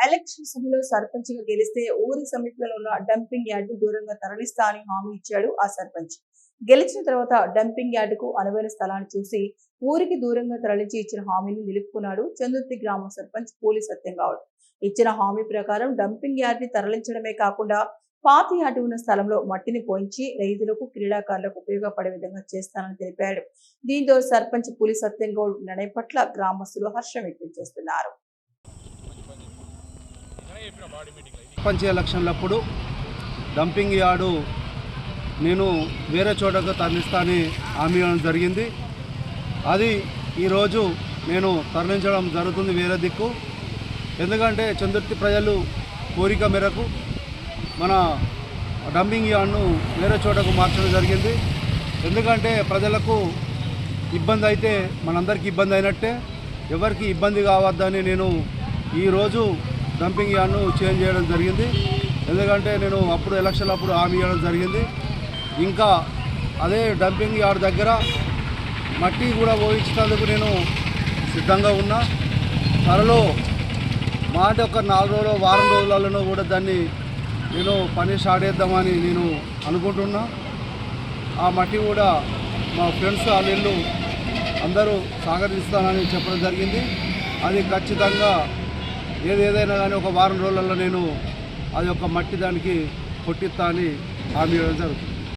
Election సభలో సర్పంచ్గా గెలిస్తే ఊరి సమీపంలో ఉన్న డంపింగ్ యార్డు దూరంగా తరలిస్తా అని హామీ ఇచ్చాడు ఆ సర్పంచ్. గెలిచిన తర్వాత డంపింగ్ యార్డుకు అనువైన స్థలాన్ని చూసి ఊరికి దూరంగా తరలించి ఇచ్చిన హామీని నిలుపుకున్నాడు చందుర్తి గ్రామ సర్పంచ్ పూలి సత్యంగౌడ్. ఇచ్చిన హామీ ప్రకారం డంపింగ్ యార్డ్ని తరలించడమే కాకుండా పాత యార్డు ఉన్న స్థలంలో మట్టిని పోయించి రైతులకు క్రీడాకారులకు ఉపయోగపడే విధంగా చేస్తానని తెలిపాడు. దీంతో సర్పంచ్ పూలి సత్యంగౌడ్ నిర్ణయం పట్ల గ్రామస్తులు హర్షం వ్యక్తం చేస్తున్నారు. సర్పంచ్ ఎలక్షన్లప్పుడు డంపింగ్ యార్డు నేను వేరే చోటకు తరలిస్తానని హామీ ఇవ్వడం జరిగింది. అది ఈరోజు నేను తరలించడం జరుగుతుంది వేరే దిక్కు. ఎందుకంటే చందుర్తి ప్రజలు కోరిక మేరకు మన డంపింగ్ యార్డ్ను వేరే చోటకు మార్చడం జరిగింది. ఎందుకంటే ప్రజలకు ఇబ్బంది అయితే మనందరికీ ఇబ్బంది అయినట్టే, ఎవరికి ఇబ్బంది కావద్దని నేను ఈరోజు డంపింగ్ యార్డ్ను చేంజ్ చేయడం జరిగింది. ఎందుకంటే నేను అప్పుడు ఎలక్షన్ అప్పుడు హామీ ఇవ్వడం జరిగింది. ఇంకా అదే డంపింగ్ యార్డ్ దగ్గర మట్టి కూడా పోయించేందుకు నేను సిద్ధంగా ఉన్నా. త్వరలో మాట ఒక 4 రోజులు వారం రోజులలో కూడా దాన్ని నేను పని స్టార్ట్ చేద్దామని నేను అనుకుంటున్నా. ఆ మట్టి కూడా మా ఫ్రెండ్స్ వాళ్ళు అందరూ సహకరిస్తానని చెప్పడం జరిగింది. అది ఖచ్చితంగా ఏదైనా కానీ ఒక వారం రోజులలో నేను అది ఒక మట్టి దానికి కొట్టిస్తా అని హామీ ఇవ్వడం జరుగుతుంది.